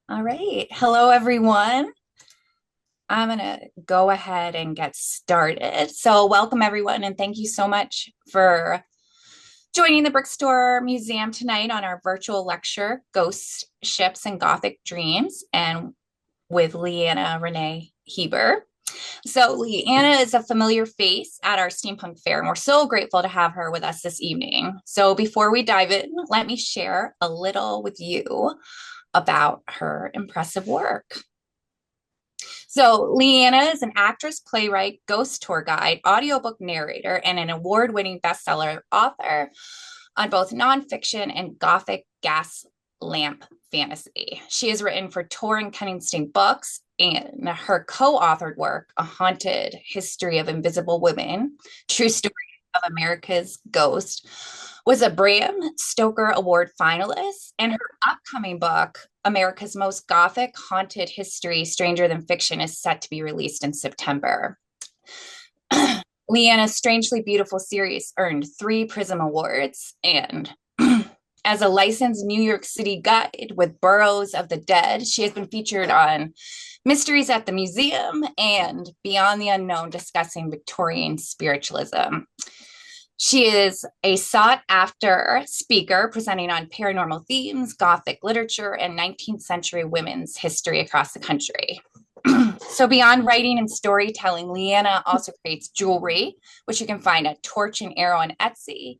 All right. Hello, everyone. I'm going to go ahead and get started. So, welcome, everyone, and thank you so much for joining the Brickstore Museum tonight on our virtual lecture, Ghost Ships and Gothic Dreams, and with Leanna Renee Hieber. So, Leanna is a familiar face at our steampunk fair, and we're so grateful to have her with us this evening. So, before we dive in, let me share a little with you about her impressive work. So, Leanna is an actress, playwright, ghost tour guide, audiobook narrator, and an award winning bestseller author on both nonfiction and Gothic gas lamp fantasy. She has written for Tor and Kenningstein Books, and her co authored work, A Haunted History of Invisible Women, True Story of America's Ghost, was a Bram Stoker Award finalist, and her upcoming book, America's Most Gothic, Haunted History, Stranger Than Fiction, is set to be released in September. Leanna's Strangely Beautiful series earned 3 Prism Awards, and as a licensed New York City guide with Burrows of the Dead, she has been featured on Mysteries at the Museum and Beyond the Unknown, discussing Victorian spiritualism. She is a sought after speaker presenting on paranormal themes, Gothic literature, and 19th century women's history across the country. So, beyond writing and storytelling, Leanna also creates jewelry, which you can find at Torch and Arrow on Etsy.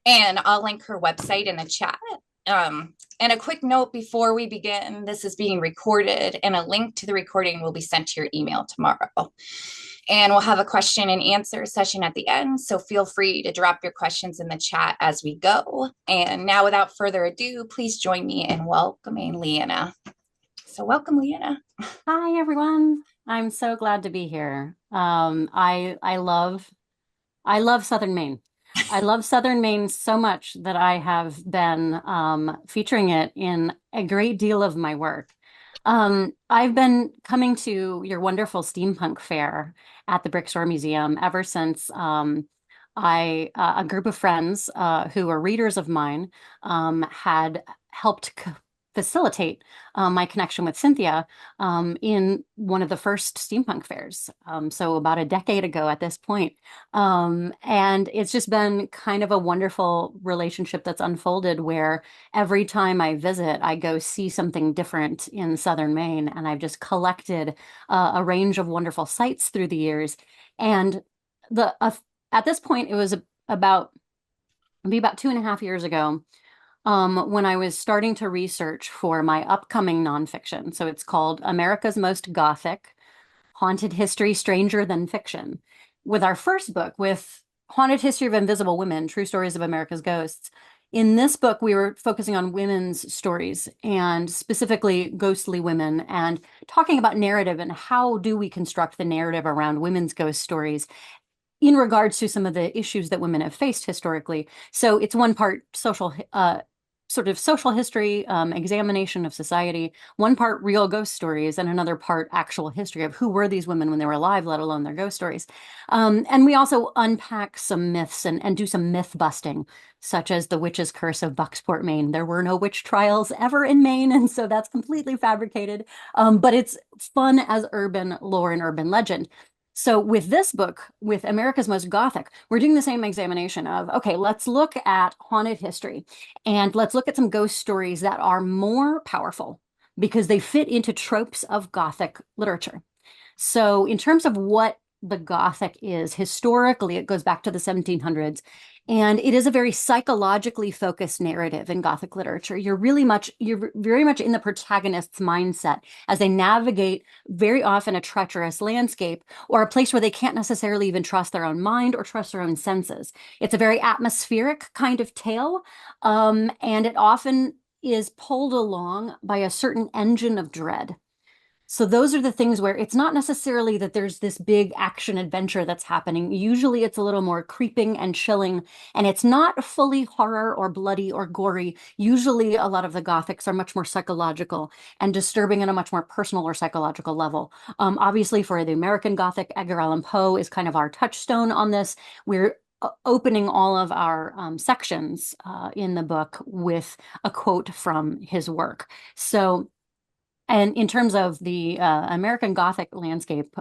And I'll link her website in the chat. And a quick note before we begin, this is being recorded, and a link to the recording will be sent to your email tomorrow. And we'll have a question and answer session at the end, so feel free to drop your questions in the chat as we go. And now, without further ado, please join me in welcoming Leanna. So welcome, Leanna. Hi, everyone. I'm so glad to be here. I love Southern Maine. I love Southern Maine so much that I have been featuring it in a great deal of my work. I've been coming to your wonderful steampunk fair at the Brickstore Museum ever since a group of friends who were readers of mine had helped facilitate my connection with Cynthia in one of the first steampunk fairs. So about a decade ago at this point. And it's just been kind of a wonderful relationship that's unfolded where every time I visit, I go see something different in Southern Maine. And I've just collected a range of wonderful sites through the years. And the at this point, it was about maybe about 2.5 years ago when I was starting to research for my upcoming nonfiction. So it's called America's Most Gothic, Haunted History, Stranger Than Fiction. With our first book, with Haunted History of Invisible Women, True Stories of America's Ghosts. In this book, we were focusing on women's stories and specifically ghostly women and talking about narrative and how do we construct the narrative around women's ghost stories in regards to some of the issues that women have faced historically. So it's one part sort of social history, examination of society, one part real ghost stories, and another part actual history of who were these women when they were alive, let alone their ghost stories. And we also unpack some myths and do some myth busting, such as the witch's curse of Bucksport, Maine. There were no witch trials ever in Maine, and so that's completely fabricated. But it's fun as urban lore and urban legend. So with this book, with America's Most Gothic, we're doing the same examination of, okay, let's look at haunted history and let's look at some ghost stories that are more powerful because they fit into tropes of Gothic literature. So in terms of what the Gothic is, historically, it goes back to the 1700s. And it is a very psychologically focused narrative in Gothic literature. You're very much in the protagonist's mindset as they navigate very often a treacherous landscape or a place where they can't necessarily even trust their own mind or trust their own senses. It's a very atmospheric kind of tale, and it often is pulled along by a certain engine of dread. So those are the things where it's not necessarily that there's this big action adventure that's happening. Usually it's a little more creeping and chilling, and it's not fully horror or bloody or gory. Usually a lot of the Gothics are much more psychological and disturbing on a much more personal or psychological level. Obviously for the American Gothic, Edgar Allan Poe is kind of our touchstone on this. We're opening all of our sections in the book with a quote from his work. So And in terms of the American Gothic landscape,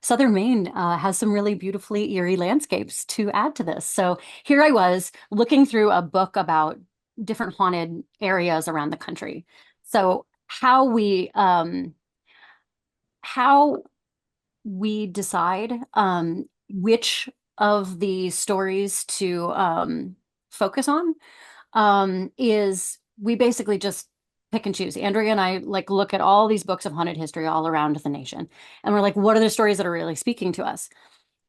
Southern Maine has some really beautifully eerie landscapes to add to this. So here I was looking through a book about different haunted areas around the country. So how we decide which of the stories to focus on is we basically just pick and choose. Andrea and I like look at all these books of haunted history all around the nation, and we're like, what are the stories that are really speaking to us?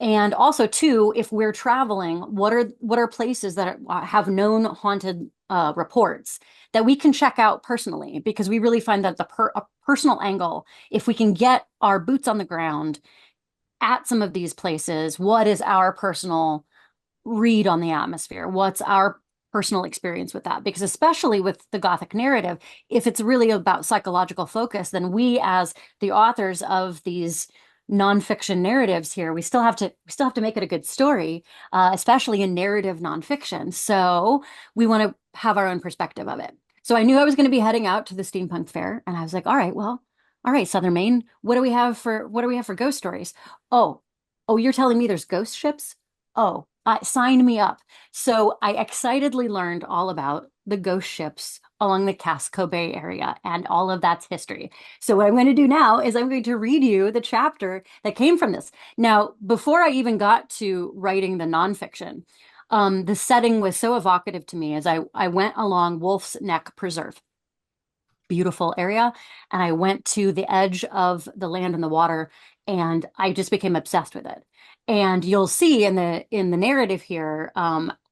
And also, too, if we're traveling, what are places that have known haunted reports that we can check out personally? Because we really find that a personal angle, if we can get our boots on the ground at some of these places, what is our personal read on the atmosphere? What's our personal experience with that? Because especially with the Gothic narrative, if it's really about psychological focus, then we as the authors of these nonfiction narratives here, we still have to make it a good story, especially in narrative nonfiction. So we want to have our own perspective of it. So I knew I was going to be heading out to the steampunk fair, and I was like, all right, well, all right, Southern Maine, what do we have for ghost stories? Oh, oh, you're telling me there's ghost ships? Oh, sign me up. So I excitedly learned all about the ghost ships along the Casco Bay area and all of that's history. So what I'm going to do now is I'm going to read you the chapter that came from this. Now, before I even got to writing the nonfiction, the setting was so evocative to me as I went along Wolfe's Neck Preserve, beautiful area. And I went to the edge of the land and the water, and I just became obsessed with it. And you'll see in the narrative here,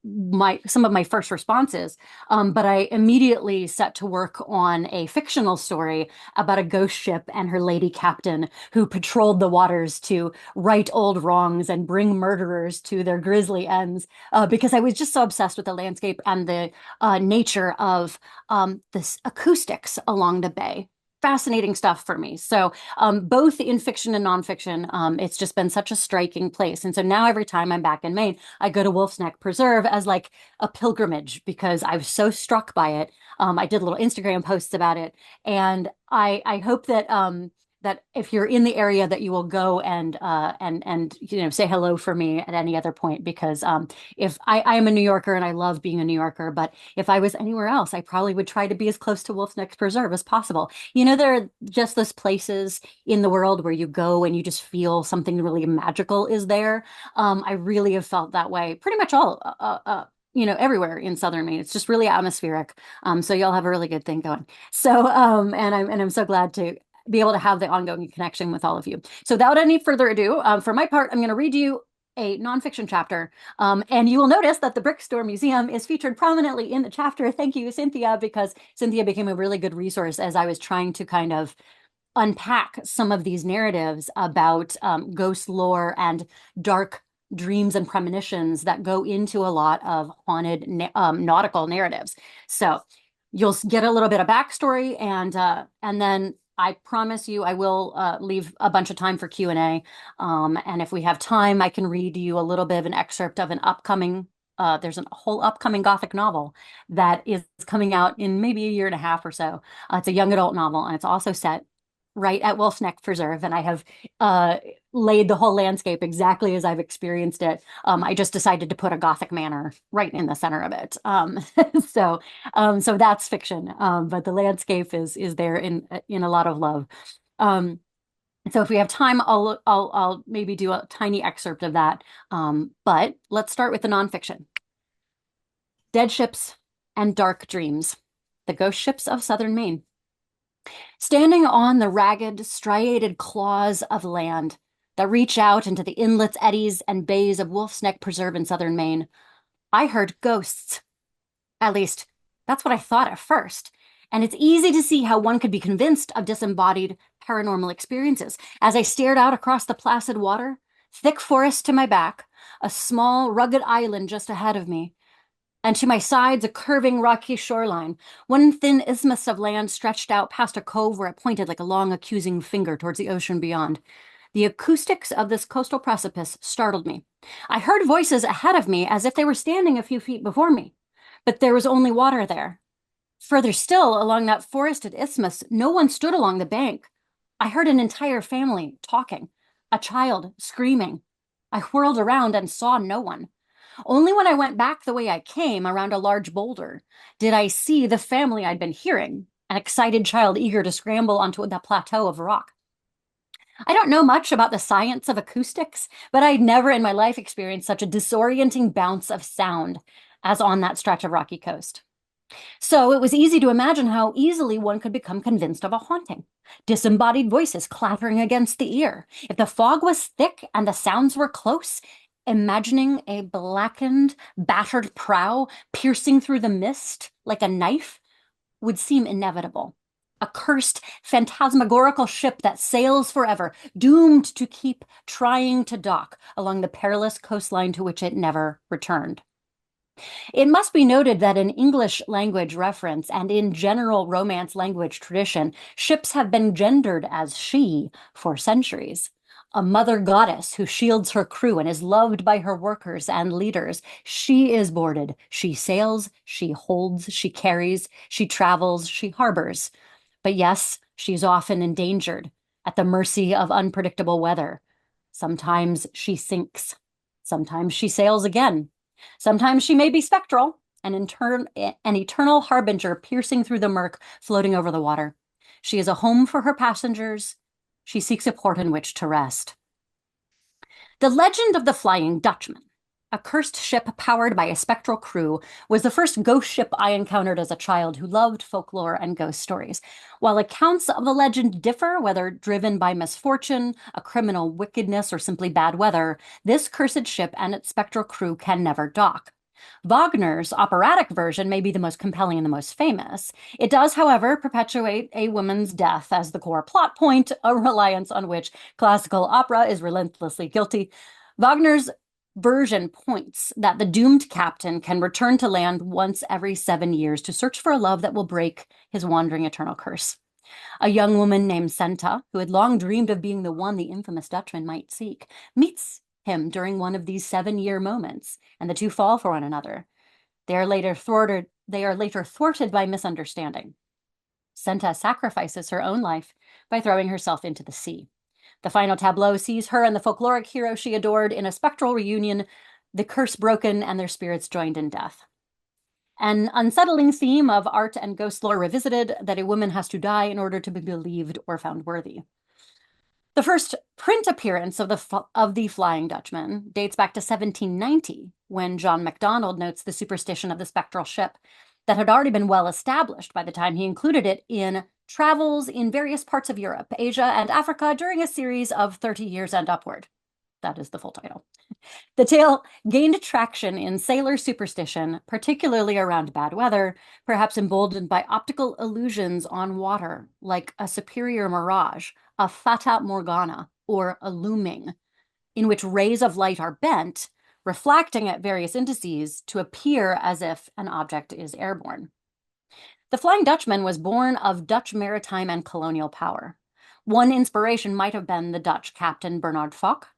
my some of my first responses. But I immediately set to work on a fictional story about a ghost ship and her lady captain who patrolled the waters to right old wrongs and bring murderers to their grisly ends. Because I was just so obsessed with the landscape and the nature of this acoustics along the bay. Fascinating stuff for me. So, both in fiction and nonfiction, it's just been such a striking place. And so now every time I'm back in Maine, I go to Wolf's Neck Preserve as like a pilgrimage because I was so struck by it. I did little Instagram posts about it, and I hope that if you're in the area that you will go and say hello for me at any other point because if I am a New Yorker and I love being a New Yorker, but if I was anywhere else, I probably would try to be as close to Wolf's Neck Preserve as possible. There are just those places in the world where you go and you just feel something really magical is there. I really have felt that way pretty much everywhere in Southern Maine. It's just really atmospheric. So y'all have a really good thing going. So, and I'm so glad to be able to have the ongoing connection with all of you. So without any further ado, for my part, I'm going to read you a nonfiction chapter. And you will notice that the Brickstore Museum is featured prominently in the chapter. Thank you, Cynthia, because Cynthia became a really good resource as I was trying to kind of unpack some of these narratives about ghost lore and dark dreams and premonitions that go into a lot of haunted nautical narratives. So you'll get a little bit of backstory, and then I promise you I will leave a bunch of time for Q&A. And if we have time, I can read you a little bit of an excerpt of an upcoming there's a whole upcoming Gothic novel that is coming out in maybe a year and a half or so. It's a young adult novel, and it's also set right at Wolf's Neck Preserve, and I have laid the whole landscape exactly as I've experienced it. I just decided to put a Gothic manor right in the center of it. So that's fiction, but the landscape is there in a lot of love. So if we have time, I'll maybe do a tiny excerpt of that. But let's start with the nonfiction. Dead Ships and Dark Dreams, the Ghost Ships of Southern Maine. Standing on the ragged, striated claws of land that reach out into the inlets, eddies, and bays of Wolf's Neck Preserve in Southern Maine, I heard ghosts. At least, that's what I thought at first. And it's easy to see how one could be convinced of disembodied paranormal experiences as I stared out across the placid water, thick forest to my back, a small, rugged island just ahead of me, and to my sides a curving rocky shoreline. One thin isthmus of land stretched out past a cove where it pointed like a long accusing finger towards the ocean beyond. The acoustics of this coastal precipice startled me. I heard voices ahead of me as if they were standing a few feet before me, but there was only water there. Further still, along that forested isthmus, no one stood along the bank. I heard an entire family talking, a child screaming. I whirled around and saw no one. Only when I went back the way I came, around a large boulder, did I see the family I'd been hearing, an excited child eager to scramble onto the plateau of rock. I don't know much about the science of acoustics, but I'd never in my life experienced such a disorienting bounce of sound as on that stretch of rocky coast. So it was easy to imagine how easily one could become convinced of a haunting. Disembodied voices clattering against the ear. If the fog was thick and the sounds were close, imagining a blackened, battered prow piercing through the mist like a knife would seem inevitable. A cursed, phantasmagorical ship that sails forever, doomed to keep trying to dock along the perilous coastline to which it never returned. It must be noted that in English language reference and in general Romance language tradition, ships have been gendered as she for centuries. A mother goddess who shields her crew and is loved by her workers and leaders. She is boarded. She sails, she holds, she carries, she travels, she harbors. But yes, she's often endangered, at the mercy of unpredictable weather. Sometimes she sinks. Sometimes she sails again. Sometimes she may be spectral, an eternal harbinger piercing through the murk, floating over the water. She is a home for her passengers. She seeks a port in which to rest. The legend of the Flying Dutchman, a cursed ship powered by a spectral crew, was the first ghost ship I encountered as a child who loved folklore and ghost stories. While accounts of the legend differ, whether driven by misfortune, a criminal wickedness, or simply bad weather, this cursed ship and its spectral crew can never dock. Wagner's operatic version may be the most compelling and the most famous. It does, however, perpetuate a woman's death as the core plot point, a reliance on which classical opera is relentlessly guilty. Wagner's version points that the doomed captain can return to land once every 7 years to search for a love that will break his wandering eternal curse. A young woman named Senta, who had long dreamed of being the one the infamous Dutchman might seek, meets him during one of these 7-year moments, and the two fall for one another. They are later thwarted by misunderstanding. Senta sacrifices her own life by throwing herself into the sea. The final tableau sees her and the folkloric hero she adored in a spectral reunion, the curse broken and their spirits joined in death. An unsettling theme of art and ghost lore revisited, that a woman has to die in order to be believed or found worthy. The first print appearance of the Flying Dutchman dates back to 1790, when John Macdonald notes the superstition of the spectral ship that had already been well established by the time he included it in travels in various parts of Europe, Asia, and Africa during a series of 30 years and upward. That is the full title. The tale gained traction in sailor superstition, particularly around bad weather, perhaps emboldened by optical illusions on water, like a superior mirage, a fata morgana, or a looming, in which rays of light are bent, reflecting at various indices to appear as if an object is airborne. The Flying Dutchman was born of Dutch maritime and colonial power. One inspiration might have been the Dutch captain Bernard Foch,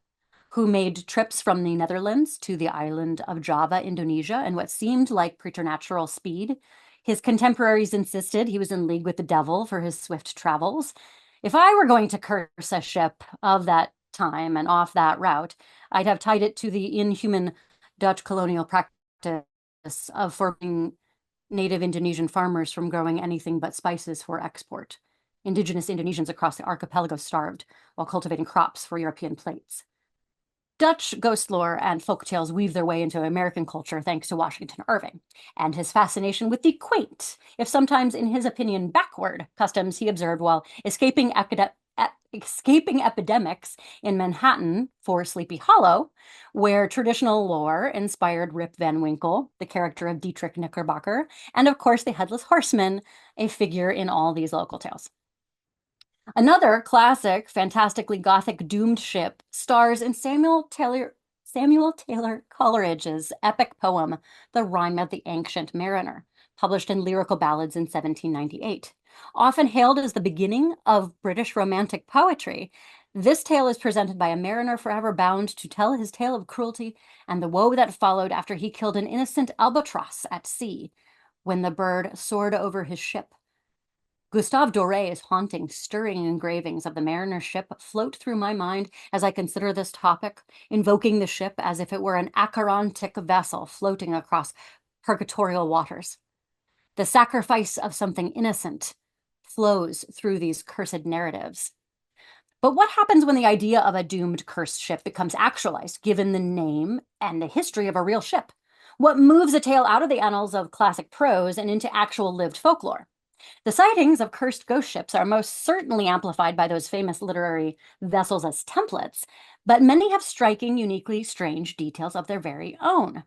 who made trips from the Netherlands to the island of Java, Indonesia, in what seemed like preternatural speed. His contemporaries insisted he was in league with the devil for his swift travels. If I were going to curse a ship of that time and off that route, I'd have tied it to the inhuman Dutch colonial practice of forbidding native Indonesian farmers from growing anything but spices for export. Indigenous Indonesians across the archipelago starved while cultivating crops for European plates. Dutch ghost lore and folk tales weave their way into American culture thanks to Washington Irving and his fascination with the quaint, if sometimes in his opinion backward, customs he observed while escaping epidemics in Manhattan for Sleepy Hollow, where traditional lore inspired Rip Van Winkle, the character of Dietrich Knickerbocker, and of course the Headless Horseman, a figure in all these local tales. Another classic, fantastically Gothic doomed ship stars in Samuel Taylor Coleridge's epic poem, The Rime of the Ancient Mariner, published in Lyrical Ballads in 1798. Often hailed as the beginning of British Romantic poetry, this tale is presented by a mariner forever bound to tell his tale of cruelty and the woe that followed after he killed an innocent albatross at sea, when the bird soared over his ship. Gustave Doré's haunting, stirring engravings of the mariner's ship float through my mind as I consider this topic, invoking the ship as if it were an acherontic vessel floating across purgatorial waters. The sacrifice of something innocent flows through these cursed narratives. But what happens when the idea of a doomed, cursed ship becomes actualized, given the name and the history of a real ship? What moves a tale out of the annals of classic prose and into actual lived folklore? The sightings of cursed ghost ships are most certainly amplified by those famous literary vessels as templates, but many have striking, uniquely strange details of their very own.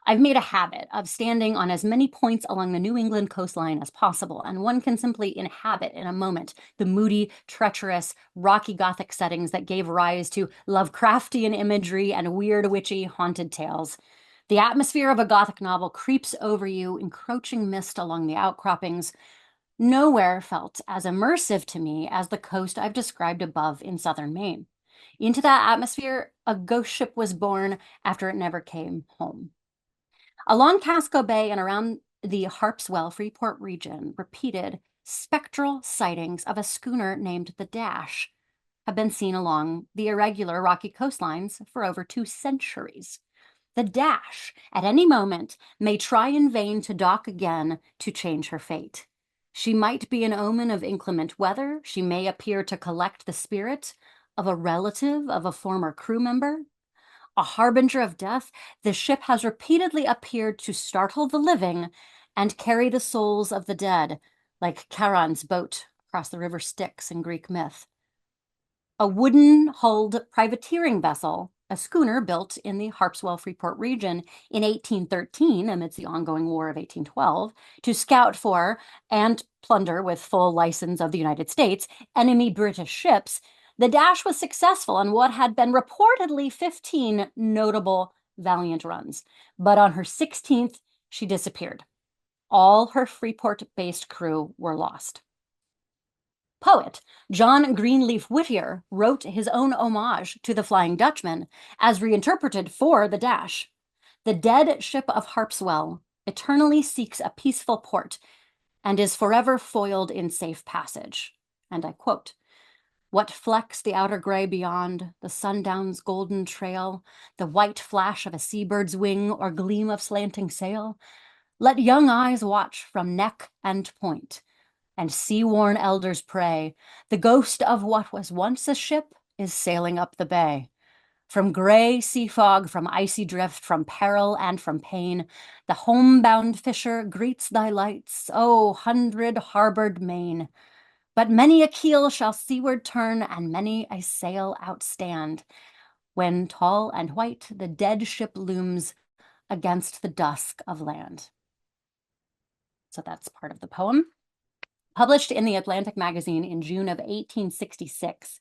I've made a habit of standing on as many points along the New England coastline as possible, and one can simply inhabit in a moment the moody, treacherous, rocky Gothic settings that gave rise to Lovecraftian imagery and weird, witchy, haunted tales. The atmosphere of a Gothic novel creeps over you, encroaching mist along the outcroppings. Nowhere felt as immersive to me as the coast I've described above in southern Maine. Into that atmosphere, a ghost ship was born after it never came home. Along Casco Bay and around the Harpswell Freeport region, repeated spectral sightings of a schooner named the Dash have been seen along the irregular rocky coastlines for over 2 centuries. The Dash, at any moment, may try in vain to dock again to change her fate. She might be an omen of inclement weather. She may appear to collect the spirit of a relative of a former crew member. A harbinger of death, the ship has repeatedly appeared to startle the living and carry the souls of the dead, like Charon's boat across the river Styx in Greek myth. A wooden-hulled privateering vessel, a schooner built in the Harpswell Freeport region in 1813 amidst the ongoing War of 1812 to scout for and plunder with full license of the United States enemy British ships, the Dash was successful on what had been reportedly 15 notable valiant runs. But on her 16th, she disappeared. All her Freeport-based crew were lost. Poet John Greenleaf Whittier wrote his own homage to the Flying Dutchman as reinterpreted for the Dash. The dead ship of Harpswell eternally seeks a peaceful port and is forever foiled in safe passage. And I quote, "What flecks the outer gray beyond, the sundown's golden trail, the white flash of a seabird's wing or gleam of slanting sail? Let young eyes watch from neck and point, and sea-worn elders pray. The ghost of what was once a ship is sailing up the bay. From gray sea fog, from icy drift, from peril and from pain, the homebound fisher greets thy lights, O 100-harbored Maine. But many a keel shall seaward turn, and many a sail outstand, when tall and white the dead ship looms against the dusk of land." So that's part of the poem. Published in the Atlantic magazine in June of 1866,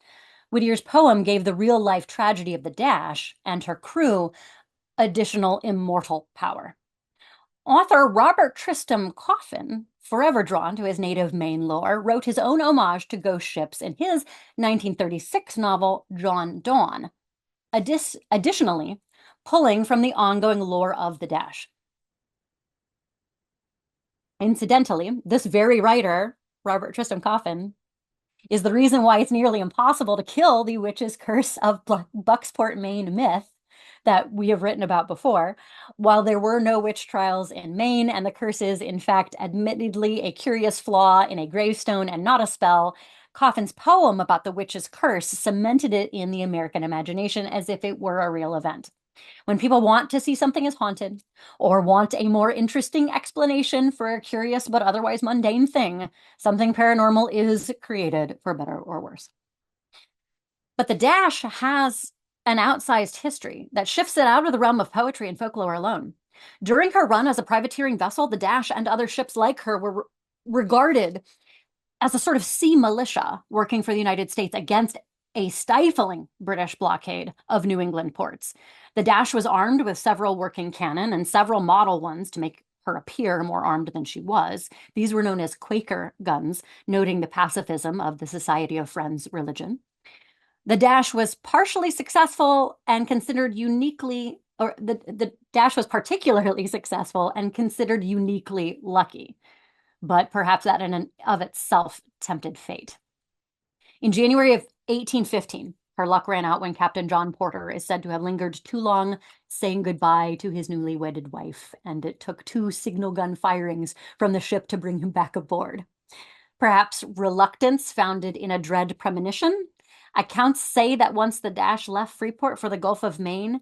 Whittier's poem gave the real-life tragedy of the Dash and her crew additional immortal power. Author Robert Tristram Coffin, forever drawn to his native Maine lore, wrote his own homage to ghost ships in his 1936 novel, John Dawn, additionally pulling from the ongoing lore of the Dash. Incidentally, this very writer, Robert Tristram Coffin, is the reason why it's nearly impossible to kill the witch's curse of Bucksport, Maine myth that we have written about before. While there were no witch trials in Maine, and the curse is, in fact, admittedly a curious flaw in a gravestone and not a spell, Coffin's poem about the witch's curse cemented it in the American imagination as if it were a real event. When people want to see something as haunted, or want a more interesting explanation for a curious but otherwise mundane thing, something paranormal is created, for better or worse. But the Dash has an outsized history that shifts it out of the realm of poetry and folklore alone. During her run as a privateering vessel, the Dash and other ships like her were regarded as a sort of sea militia working for the United States against a stifling British blockade of New England ports. The Dash was armed with several working cannon and several model ones to make her appear more armed than she was. These were known as Quaker guns, noting the pacifism of the Society of Friends religion. The Dash was partially successful and considered uniquely or the dash was particularly successful and considered uniquely lucky, but perhaps that in and of itself tempted fate. In January of 1815, her luck ran out when Captain John Porter is said to have lingered too long saying goodbye to his newly wedded wife, and it took 2 signal gun firings from the ship to bring him back aboard. Perhaps reluctance founded in a dread premonition. Accounts say that once the Dash left Freeport for the Gulf of Maine,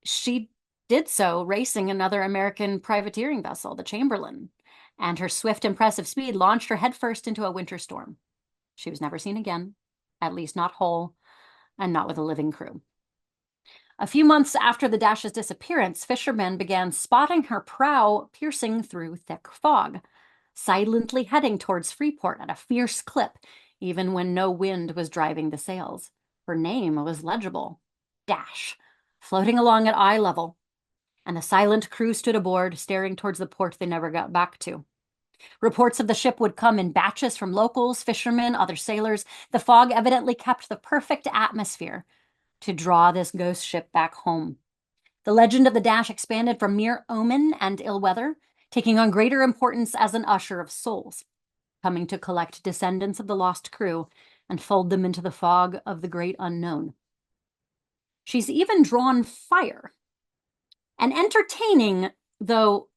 she did so racing another American privateering vessel, the Chamberlain, and her swift, impressive speed launched her headfirst into a winter storm. She was never seen again, at least not whole, and not with a living crew. A few months after the Dash's disappearance, fishermen began spotting her prow piercing through thick fog, silently heading towards Freeport at a fierce clip, even when no wind was driving the sails. Her name was legible, Dash, floating along at eye level, and the silent crew stood aboard, staring towards the port they never got back to. Reports of the ship would come in batches from locals, fishermen, other sailors. The fog evidently kept the perfect atmosphere to draw this ghost ship back home. The legend of the Dash expanded from mere omen and ill weather, taking on greater importance as an usher of souls, coming to collect descendants of the lost crew and fold them into the fog of the great unknown. She's even drawn fire. An entertaining, though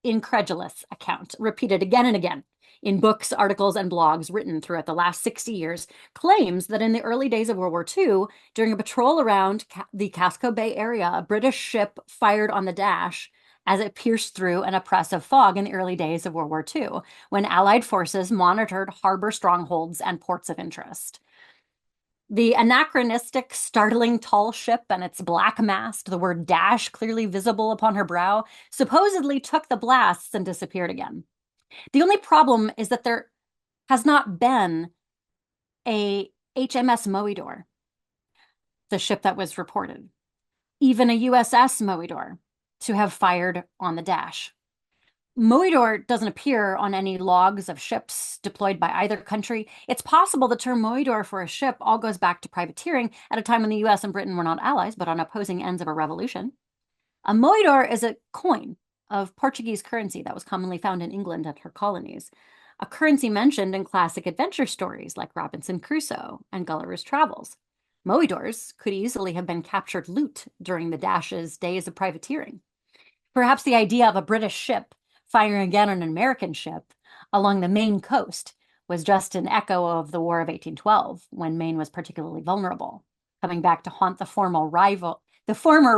incredulous account, repeated again and again in books, articles, and blogs written throughout the last 60 years, claims that in the early days of World War II, during a patrol around the Casco Bay area, a British ship fired on the Dash as it pierced through an oppressive fog in the early days of World War II, when Allied forces monitored harbor strongholds and ports of interest. The anachronistic, startling tall ship and its black mast, the word Dash clearly visible upon her brow, supposedly took the blasts and disappeared again. The only problem is that there has not been a HMS Moidor, the ship that was reported, even a USS Moidor, to have fired on the Dash. Moidor doesn't appear on any logs of ships deployed by either country. It's possible the term Moidor for a ship all goes back to privateering at a time when the US and Britain were not allies, but on opposing ends of a revolution. A Moidor is a coin of Portuguese currency that was commonly found in England and her colonies, a currency mentioned in classic adventure stories like Robinson Crusoe and Gulliver's Travels. Moidors could easily have been captured loot during the Dash's days of privateering. Perhaps the idea of a British ship firing again on an American ship along the Maine coast was just an echo of the War of 1812, when Maine was particularly vulnerable, coming back to haunt the former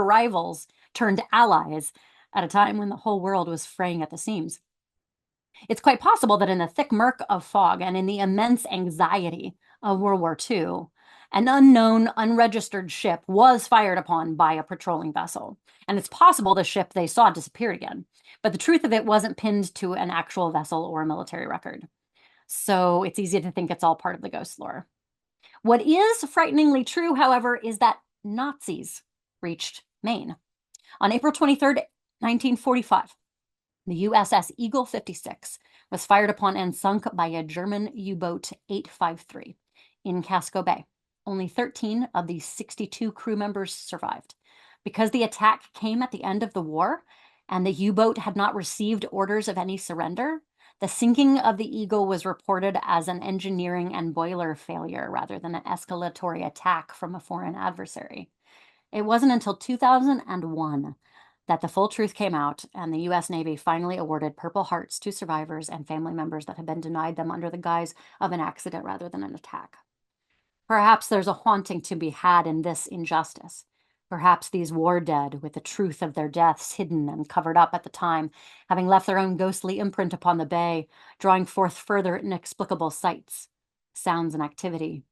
rivals turned allies at a time when the whole world was fraying at the seams. It's quite possible that in the thick murk of fog and in the immense anxiety of World War II, an unknown, unregistered ship was fired upon by a patrolling vessel. And it's possible the ship they saw disappeared again. But the truth of it wasn't pinned to an actual vessel or a military record. So it's easy to think it's all part of the ghost lore. What is frighteningly true, however, is that Nazis reached Maine. On April 23rd, 1945, the USS Eagle 56 was fired upon and sunk by a German U-boat 853 in Casco Bay. Only 13 of the 62 crew members survived. Because the attack came at the end of the war and the U-boat had not received orders of any surrender, the sinking of the Eagle was reported as an engineering and boiler failure rather than an escalatory attack from a foreign adversary. It wasn't until 2001 that the full truth came out and the U.S. Navy finally awarded Purple Hearts to survivors and family members that had been denied them under the guise of an accident rather than an attack. Perhaps there's a haunting to be had in this injustice. Perhaps these war dead, with the truth of their deaths hidden and covered up at the time, having left their own ghostly imprint upon the bay, drawing forth further inexplicable sights, sounds, and activity.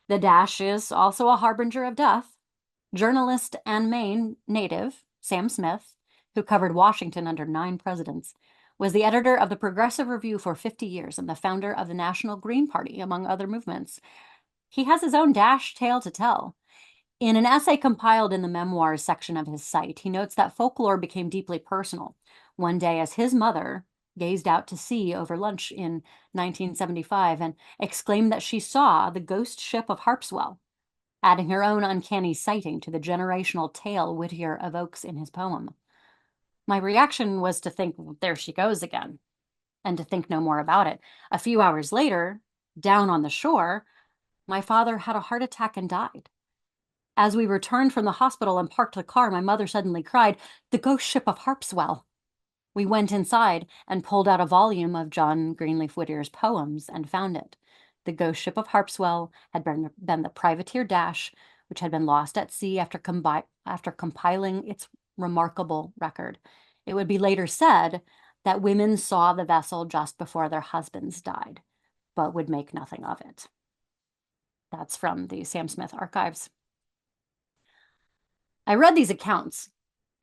The Dash is also a harbinger of death. Journalist and Maine native Sam Smith, who covered Washington under 9 presidents, was the editor of the Progressive Review for 50 years and the founder of the National Green Party, among other movements. He has his own Dash tale to tell. In an essay compiled in the memoirs section of his site, he notes that folklore became deeply personal. One day, as his mother gazed out to sea over lunch in 1975 and exclaimed that she saw the ghost ship of Harpswell, adding her own uncanny sighting to the generational tale Whittier evokes in his poem. My reaction was to think, there she goes again, and to think no more about it. A few hours later, down on the shore, my father had a heart attack and died. As we returned from the hospital and parked the car, my mother suddenly cried, "The ghost ship of Harpswell." We went inside and pulled out a volume of John Greenleaf Whittier's poems and found it. The ghost ship of Harpswell had been the privateer Dash, which had been lost at sea after compiling its remarkable record. It would be later said that women saw the vessel just before their husbands died, but would make nothing of it. That's from the Sam Smith archives. I read these accounts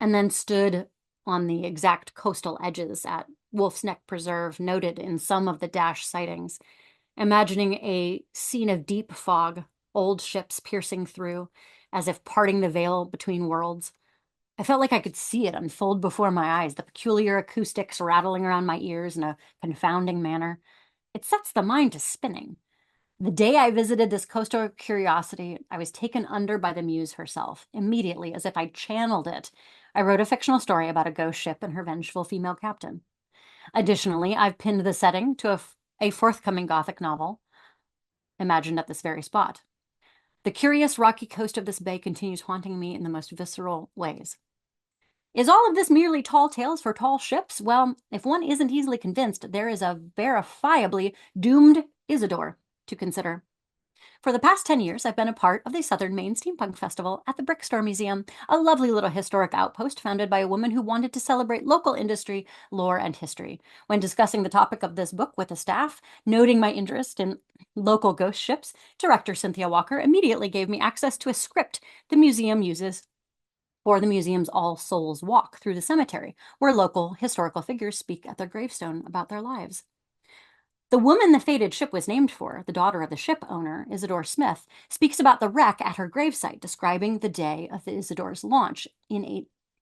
and then stood on the exact coastal edges at Wolfe's Neck Preserve, noted in some of the Dash sightings, imagining a scene of deep fog, old ships piercing through, as if parting the veil between worlds. I felt like I could see it unfold before my eyes, the peculiar acoustics rattling around my ears in a confounding manner. It sets the mind to spinning. The day I visited this coastal curiosity, I was taken under by the muse herself, immediately, as if I channeled it. I wrote a fictional story about a ghost ship and her vengeful female captain. Additionally, I've pinned the setting to a forthcoming Gothic novel, imagined at this very spot. The curious rocky coast of this bay continues haunting me in the most visceral ways. Is all of this merely tall tales for tall ships? Well, if one isn't easily convinced, there is a verifiably doomed Isidore to consider. For the past 10 years, I've been a part of the Southern Maine Steampunk Festival at the Brickstore Museum, a lovely little historic outpost founded by a woman who wanted to celebrate local industry, lore, and history. When discussing the topic of this book with the staff, noting my interest in local ghost ships, director Cynthia Walker immediately gave me access to a script the museum uses for the museum's All Souls Walk through the cemetery, where local historical figures speak at their gravestone about their lives. The woman the fated ship was named for, the daughter of the ship owner, Isidore Smith, speaks about the wreck at her gravesite, describing the day of the Isidore's launch in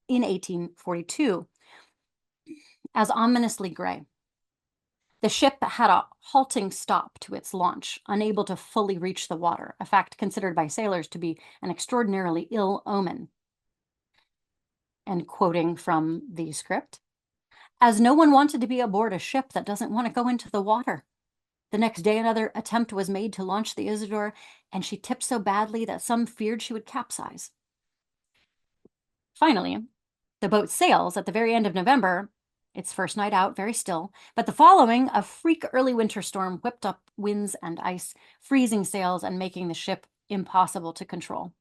1842 as ominously gray. The ship had a halting stop to its launch, unable to fully reach the water, a fact considered by sailors to be an extraordinarily ill omen. And quoting from the script, as no one wanted to be aboard a ship that doesn't want to go into the water. The next day, another attempt was made to launch the Isidore, and she tipped so badly that some feared she would capsize. Finally, the boat sails at the very end of November, its first night out, very still, but the following, a freak early winter storm whipped up winds and ice, freezing sails and making the ship impossible to control.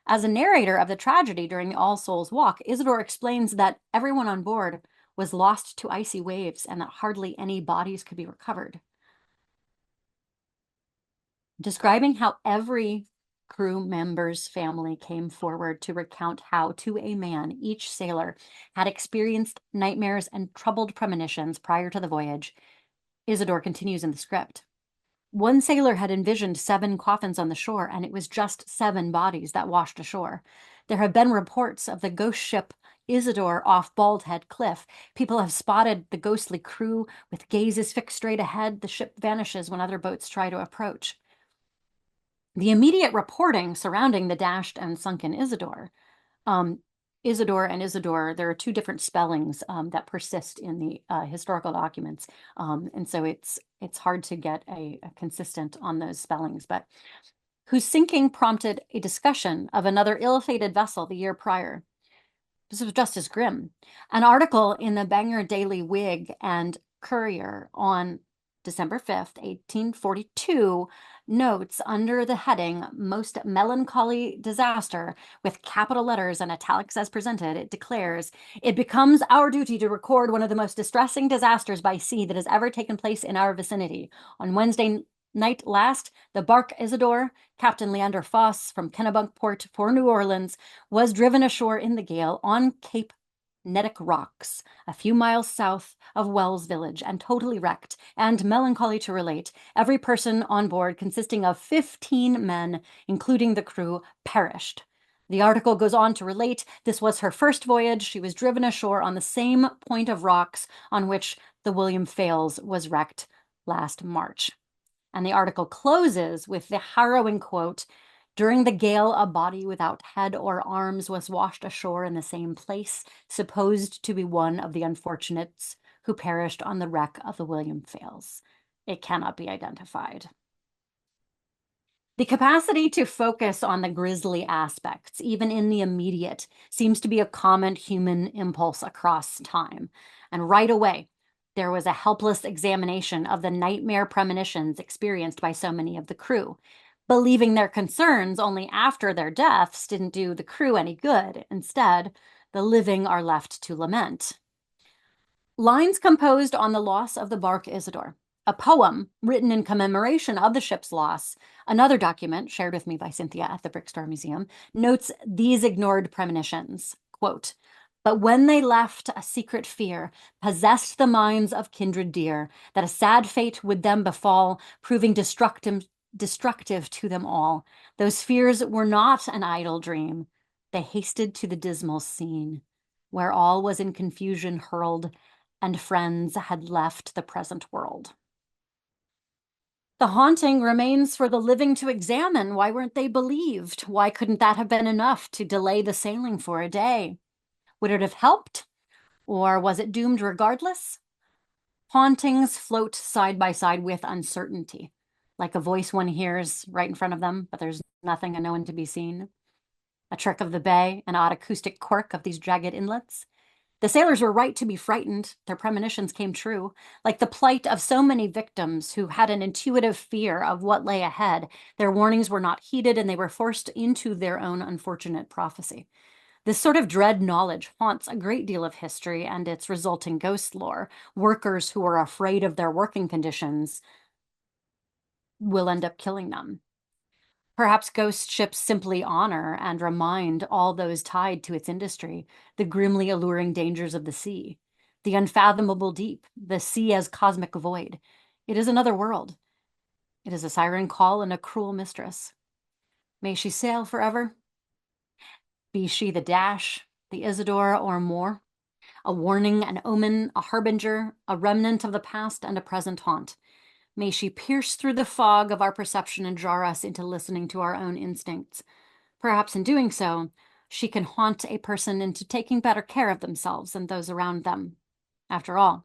As a narrator of the tragedy during the All Souls Walk, Isidore explains that everyone on board was lost to icy waves and that hardly any bodies could be recovered. Describing how every crew member's family came forward to recount how, to a man, each sailor had experienced nightmares and troubled premonitions prior to the voyage, Isidore continues in the script. One sailor had envisioned 7 coffins on the shore, and it was just 7 bodies that washed ashore. There have been reports of the ghost ship Isidore off Bald Head Cliff. People have spotted the ghostly crew with gazes fixed straight ahead. The ship vanishes when other boats try to approach. The immediate reporting surrounding the dashed and sunken Isidore and Isidore, there are 2 different spellings that persist in the historical documents. And so it's hard to get a consistent on those spellings, but whose sinking prompted a discussion of another ill-fated vessel the year prior. This was just as grim. An article in the Bangor Daily Whig and Courier on December 5th, 1842, notes under the heading Most Melancholy Disaster, with capital letters and italics as presented, it declares, "It becomes our duty to record one of the most distressing disasters by sea that has ever taken place in our vicinity. On Wednesday night last, the bark Isidore, Captain Leander Foss, from Kennebunkport for New Orleans, was driven ashore in the gale on Cape Nedick Rocks, a few miles south of Wells Village, and totally wrecked, and melancholy to relate, every person on board, consisting of 15 men, including the crew, perished." The article goes on to relate this was her first voyage. She was driven ashore on the same point of rocks on which the William Fales was wrecked last March. And the article closes with the harrowing quote, During the gale, a body without head or arms was washed ashore in the same place, supposed to be one of the unfortunates who perished on the wreck of the William Fales. It cannot be identified. The capacity to focus on the grisly aspects, even in the immediate, seems to be a common human impulse across time. And right away, there was a helpless examination of the nightmare premonitions experienced by so many of the crew. Believing their concerns only after their deaths didn't do the crew any good. Instead, the living are left to lament. Lines composed on the loss of the bark Isidore, a poem written in commemoration of the ship's loss. Another document shared with me by Cynthia at the Brickstore Museum notes these ignored premonitions. Quote, but when they left, a secret fear possessed the minds of kindred dear, that a sad fate would them befall, proving destructive to them all. Those fears were not an idle dream. They hasted to the dismal scene, where all was in confusion hurled, and friends had left the present world. The haunting remains for the living to examine. Why weren't they believed? Why couldn't that have been enough to delay the sailing for a day? Would it have helped? Or was it doomed regardless? Hauntings float side by side with uncertainty, like a voice one hears right in front of them, but there's nothing and no one to be seen. A trick of the bay, an odd acoustic quirk of these jagged inlets. The sailors were right to be frightened. Their premonitions came true, like the plight of so many victims who had an intuitive fear of what lay ahead. Their warnings were not heeded, and they were forced into their own unfortunate prophecy. This sort of dread knowledge haunts a great deal of history and its resulting ghost lore. Workers who are afraid of their working conditions will end up killing them. Perhaps ghost ships simply honor and remind all those tied to its industry the grimly alluring dangers of the sea, the unfathomable deep, the sea as cosmic void. It is another world. It is a siren call and a cruel mistress. May she sail forever? Be she the Dash, the Isidore, or more, a warning, an omen, a harbinger, a remnant of the past and a present haunt. May she pierce through the fog of our perception and jar us into listening to our own instincts. Perhaps in doing so, she can haunt a person into taking better care of themselves and those around them. After all,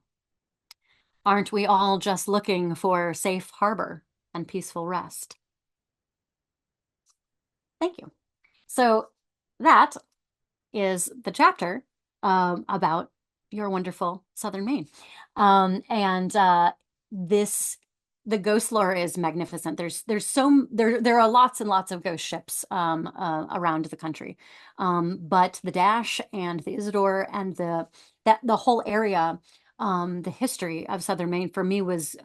aren't we all just looking for safe harbor and peaceful rest? Thank you. So that is the chapter about your wonderful Southern Maine. And this the ghost lore is magnificent. There are lots and lots of ghost ships around the country, but the Dash and the Isidore and the whole area. The history of Southern Maine for me was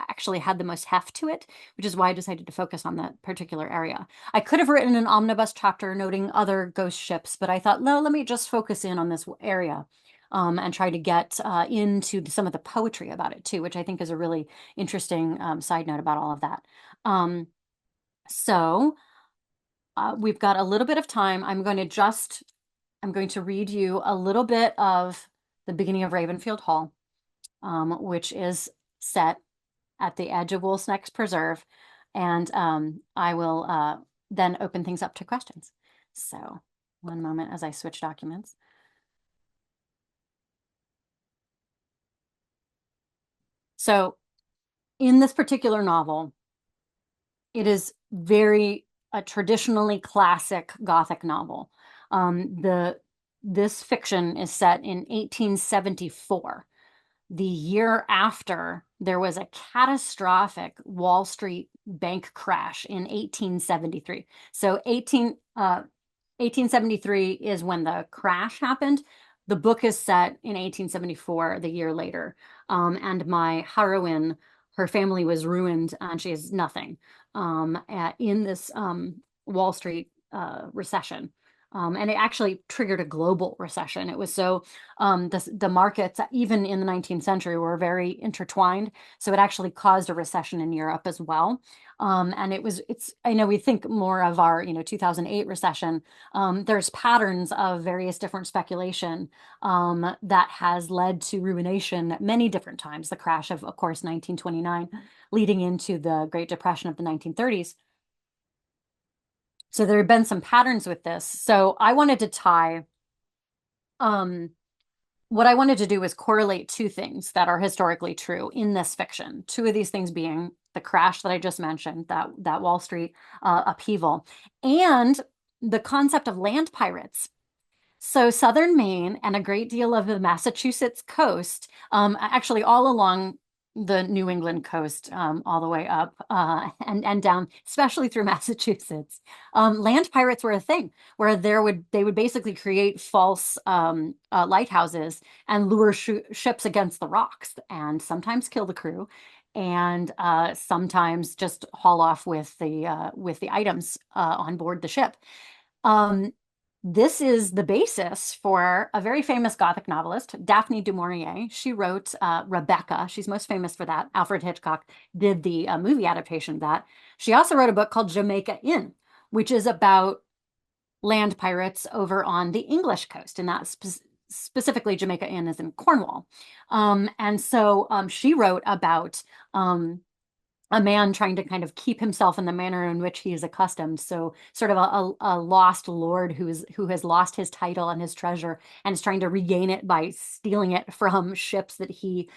actually had the most heft to it, which is why I decided to focus on that particular area. I could have written an omnibus chapter noting other ghost ships, but I thought, no, let me just focus in on this area and try to get into some of the poetry about it too, which I think is a really interesting side note about all of that. So we've got a little bit of time. I'm going to read you a little bit of the beginning of Ravenfield Hall, which is set at the edge of Wolfe's Neck Preserve. And I will then open things up to questions. So one moment as I switch documents. So in this particular novel, it is very a traditionally classic Gothic novel. This fiction is set in 1874, the year after there was a catastrophic Wall Street bank crash in 1873. So 1873 is when the crash happened. The book is set in 1874, the year later. And my heroine, her family was ruined and she has nothing in this Wall Street recession. And it actually triggered a global recession. It was so the markets, even in the 19th century, were very intertwined. So it actually caused a recession in Europe as well. And I know we think more of our, 2008 recession. There's patterns of various different speculation that has led to ruination at many different times. The crash of course, 1929, leading into the Great Depression of the 1930s. So there have been some patterns with this. So I wanted to tie, um, what I wanted to do was correlate two things that are historically true in this fiction. Two of these things being the crash that I just mentioned, that Wall Street upheaval, and the concept of land pirates. So Southern Maine and a great deal of the Massachusetts coast, actually all along the New England coast, all the way up and down, especially through Massachusetts. Land pirates were a thing where they would basically create false lighthouses and lure ships against the rocks, and sometimes kill the crew, and sometimes just haul off with the items on board the ship. Um, this is the basis for a very famous Gothic novelist, Daphne du Maurier. She wrote Rebecca. She's most famous for that. Alfred Hitchcock did the movie adaptation of that. She also wrote a book called Jamaica Inn, which is about land pirates over on the English coast, and that specifically Jamaica Inn is in Cornwall. And so she wrote about a man trying to kind of keep himself in the manner in which he is accustomed. So sort of a lost lord who has lost his title and his treasure and is trying to regain it by stealing it from ships that he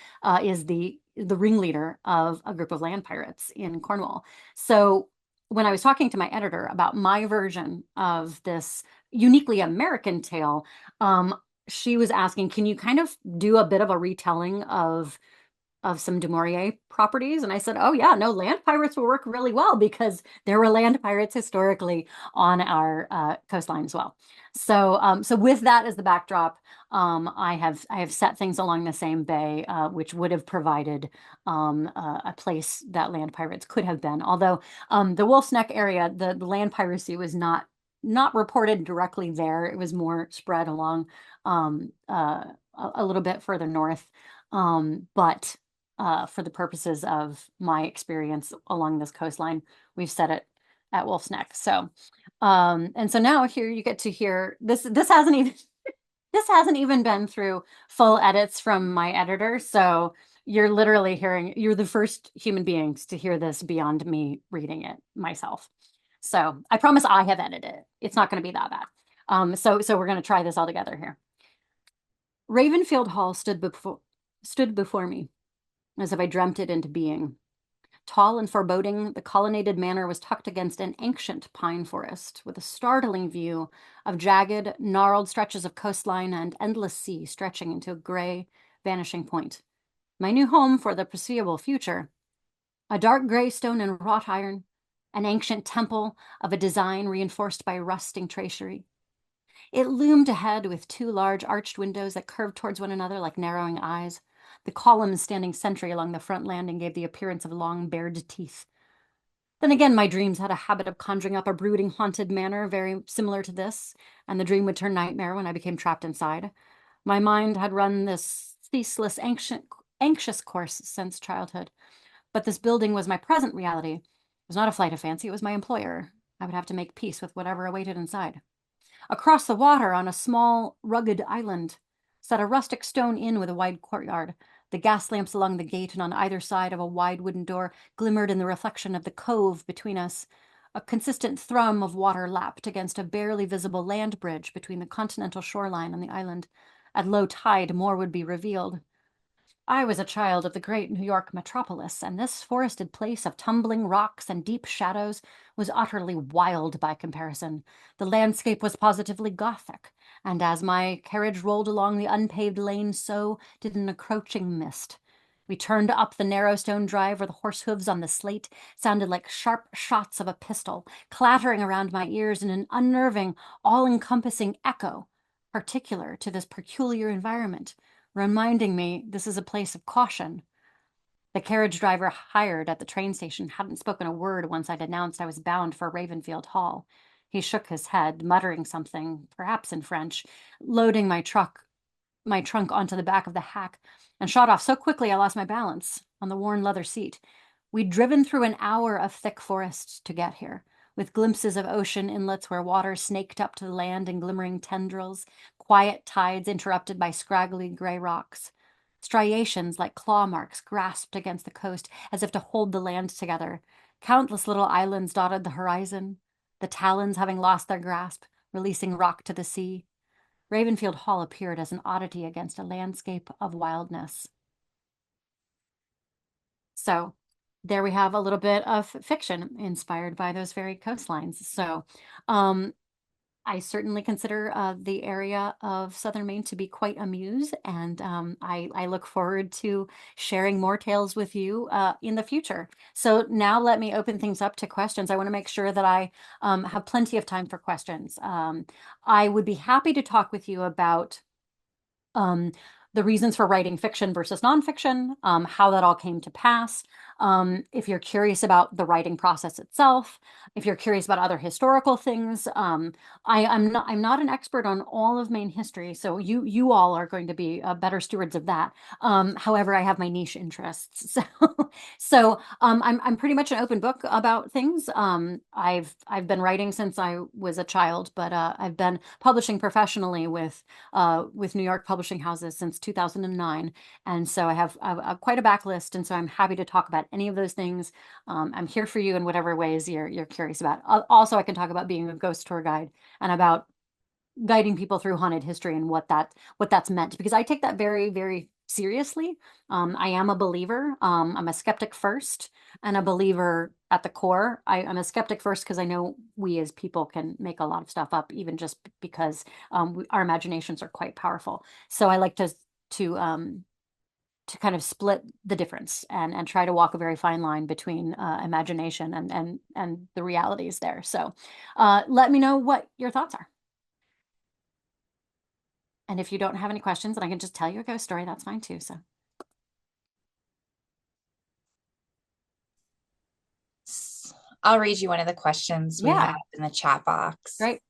is the ringleader of a group of land pirates in Cornwall. So when I was talking to my editor about my version of this uniquely American tale, she was asking, can you kind of do a bit of a retelling of some Du Maurier properties? And I said, oh yeah, no, land pirates will work really well because there were land pirates historically on our coastline as well. So with that as the backdrop, I have set things along the same bay, which would have provided a place that land pirates could have been. Although the Wolfe's Neck area, the land piracy was not reported directly there. It was more spread along a little bit further north. But for the purposes of my experience along this coastline, we've set it at Wolf's Neck. So, and so now here you get to hear this. This hasn't even this hasn't even been through full edits from my editor. So you're literally hearing, you're the first human beings to hear this beyond me reading it myself. So I promise I have edited it. It's not going to be that bad. So we're going to try this all together here. Ravenfield Hall stood before me, as if I dreamt it into being. Tall and foreboding, the colonnaded manor was tucked against an ancient pine forest, with a startling view of jagged, gnarled stretches of coastline and endless sea stretching into a gray, vanishing point. My new home for the foreseeable future. A dark gray stone and wrought iron, an ancient temple of a design reinforced by rusting tracery. It loomed ahead with two large arched windows that curved towards one another like narrowing eyes. The columns standing sentry along the front landing gave the appearance of long, bared teeth. Then again, my dreams had a habit of conjuring up a brooding, haunted manner very similar to this, and the dream would turn nightmare when I became trapped inside. My mind had run this ceaseless, anxious course since childhood. But this building was my present reality. It was not a flight of fancy, it was my employer. I would have to make peace with whatever awaited inside. Across the water, on a small, rugged island, sat a rustic stone inn with a wide courtyard. The gas lamps along the gate and on either side of a wide wooden door glimmered in the reflection of the cove between us. A consistent thrum of water lapped against a barely visible land bridge between the continental shoreline and the island. At low tide, more would be revealed. I was a child of the great New York metropolis, and this forested place of tumbling rocks and deep shadows was utterly wild by comparison. The landscape was positively Gothic, and as my carriage rolled along the unpaved lane, so did an encroaching mist. We turned up the narrow stone drive where the horse hoofs on the slate sounded like sharp shots of a pistol, clattering around my ears in an unnerving, all-encompassing echo, particular to this peculiar environment, reminding me this is a place of caution. The carriage driver hired at the train station hadn't spoken a word once I'd announced I was bound for Ravenfield Hall. He shook his head, muttering something, perhaps in French, loading my trunk onto the back of the hack, and shot off so quickly I lost my balance on the worn leather seat. We'd driven through an hour of thick forest to get here, with glimpses of ocean inlets where water snaked up to the land in glimmering tendrils, quiet tides interrupted by scraggly gray rocks. Striations like claw marks grasped against the coast as if to hold the land together. Countless little islands dotted the horizon. the talons having lost their grasp, releasing rock to the sea. Ravenfield Hall appeared as an oddity against a landscape of wildness. So there we have a little bit of fiction inspired by those very coastlines. So um, I certainly consider the area of Southern Maine to be quite a muse, and I look forward to sharing more tales with you in the future. So now let me open things up to questions. I want to make sure that I have plenty of time for questions. I would be happy to talk with you about um, the reasons for writing fiction versus nonfiction, how that all came to pass. If you're curious about the writing process itself, if you're curious about other historical things, I'm not an expert on all of Maine history, so you all are going to be better stewards of that. However, I have my niche interests, so I'm pretty much an open book about things. I've been writing since I was a child, but I've been publishing professionally with New York publishing houses since 2009. And so I have quite a backlist. And so I'm happy to talk about any of those things. I'm here for you in whatever ways you're curious about. Also, I can talk about being a ghost tour guide and about guiding people through haunted history and what that's meant, because I take that very, very seriously. I am a believer. I'm a skeptic first and a believer at the core. I'm a skeptic first because I know we as people can make a lot of stuff up, even just because our imaginations are quite powerful. So I like to to kind of split the difference and try to walk a very fine line between imagination and the realities there. So let me know what your thoughts are. And if you don't have any questions and I can just tell you a ghost story, that's fine too. So I'll read you one of the questions we have yeah, in the chat box. great.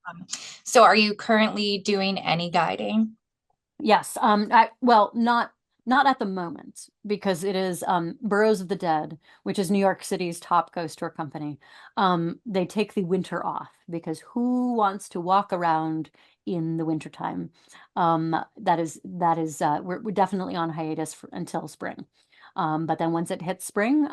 So are you currently doing any guiding? Yes. Well, not at the moment because it is Burrows of the Dead, which is New York City's top ghost tour company. They take the winter off because who wants to walk around in the wintertime? We're definitely on hiatus until spring. But then once it hits spring,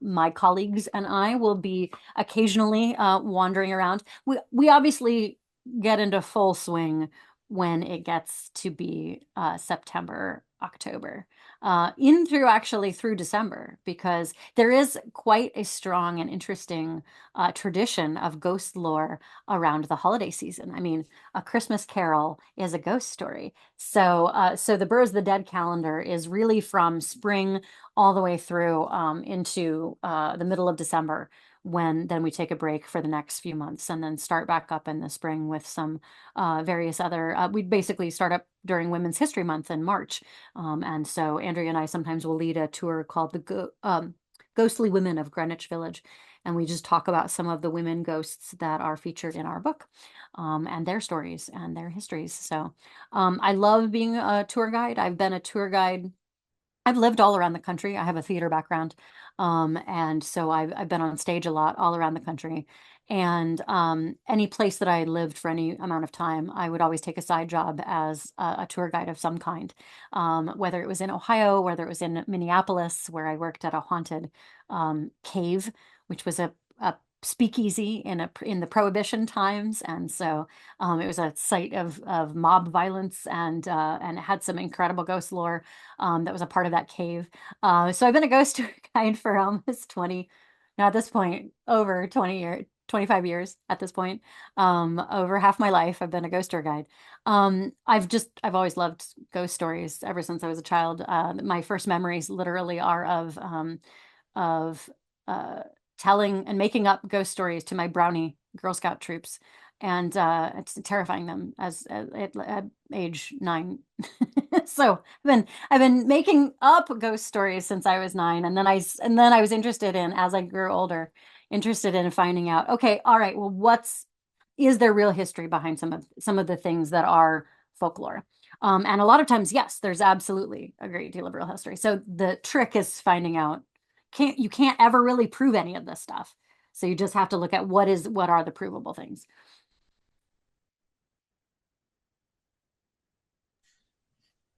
my colleagues and I will be occasionally wandering around. We obviously get into full swing when it gets to be September, October, in through actually through December, because there is quite a strong and interesting tradition of ghost lore around the holiday season. I mean, A Christmas Carol is a ghost story. So the Burrows of the Dead calendar is really from spring all the way through into the middle of December, when then we take a break for the next few months and then start back up in the spring with some various other, we basically start up during Women's History Month in March. And so Andrea and I sometimes will lead a tour called Ghostly Women of Greenwich Village. And we just talk about some of the women ghosts that are featured in our book, and their stories and their histories. So I love being a tour guide. I've been a tour guide. I've lived all around the country. I have a theater background. And so I've been on stage a lot all around the country. And any place that I lived for any amount of time, I would always take a side job as a tour guide of some kind. Whether it was in Ohio, whether it was in Minneapolis, where I worked at a haunted cave, which was a speakeasy in the Prohibition times, and so it was a site of mob violence, and it had some incredible ghost lore that was a part of that cave. So I've been a ghost tour guide for almost 20, now at this point, over 20 years, 25 years at this point. Over half my life, I've been a ghost tour guide. I've always loved ghost stories ever since I was a child. My first memories literally are of uh, telling and making up ghost stories to my brownie Girl Scout troops, and it's terrifying them at age 9. So I've been making up ghost stories since I was 9, and then I was interested in, as I grew older, interested in finding out, okay, all right, well, is there real history behind some of the things that are folklore? And a lot of times, yes, there's absolutely a great deal of real history. So the trick is finding out, you can't ever really prove any of this stuff. So you just have to look at what are the provable things.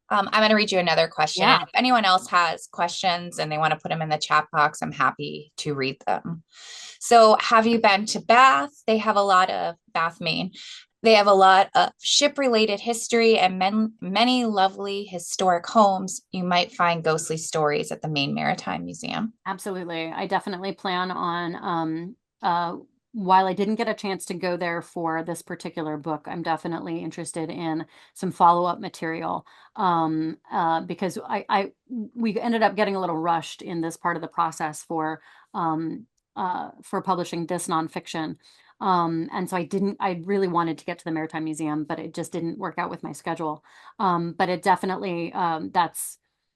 I'm going to read you another question. And Yeah, if anyone else has questions and they want to put them in the chat box, I'm happy to read them. So, have you been to Bath? They have a lot of Bath, Maine. They have a lot of ship related history and many lovely historic homes. You might find ghostly stories at the Maine Maritime Museum. absolutely. I definitely plan on while I didn't get a chance to go there for this particular book, I'm definitely interested in some follow-up material. Because we ended up getting a little rushed in this part of the process for publishing this nonfiction. And so I really wanted to get to the Maritime Museum, but it just didn't work out with my schedule. But it definitely,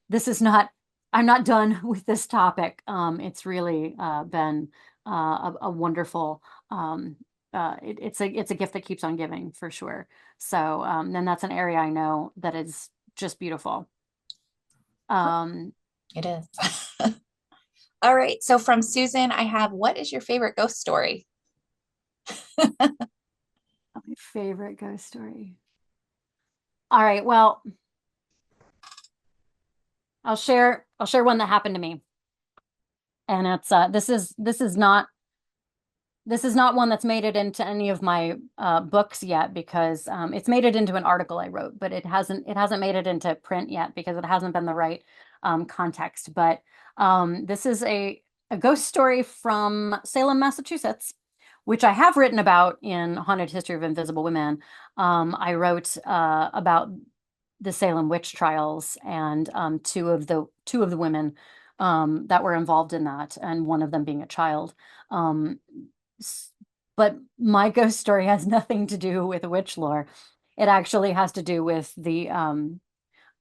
this is not, I'm not done with this topic. It's really been a wonderful, it's a gift that keeps on giving for sure. So, then that's an area I know that is just beautiful. Um, It is. All right. So, from Susan, I have what is your favorite ghost story? my favorite ghost story. All right, well, I'll share one that happened to me. And it's this is not one that's made it into any of my books yet because it's made it into an article I wrote, but it hasn't made it into print yet because it hasn't been the right context. But this is a ghost story from Salem, Massachusetts, which I have written about in Haunted History of Invisible Women. I wrote about the Salem witch trials and two of the women that were involved in that, and one of them being a child. Um, but my ghost story has nothing to do with witch lore. It actually has to do with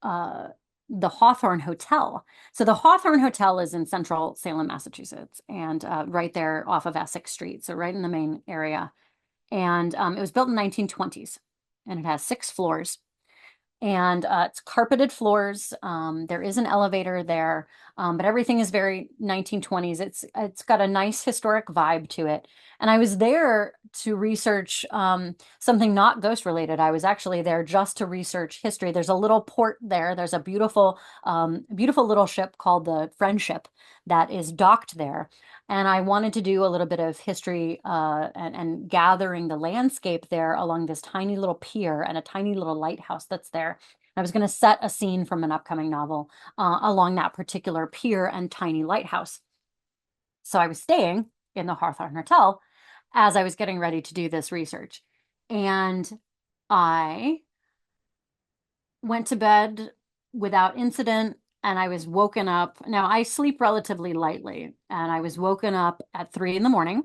uh, the Hawthorne Hotel. So the Hawthorne Hotel is in central Salem, Massachusetts, and right there off of Essex Street, so right in the main area. And it was built in the 1920s, and it has 6 floors and it's carpeted floors. There is an elevator there, but everything is very 1920s. It's got a nice historic vibe to it. And I was there to research something not ghost related. I was actually there just to research history. There's a little port there. There's a beautiful little ship called the Friendship that is docked there. And I wanted to do a little bit of history and gathering the landscape there along this tiny little pier and a tiny little lighthouse that's there. I was going to set a scene from an upcoming novel along that particular pier and tiny lighthouse. So I was staying in the Hawthorne Hotel as I was getting ready to do this research. And I went to bed without incident and I was woken up. Now I sleep relatively lightly, and I was woken up at 3 in the morning.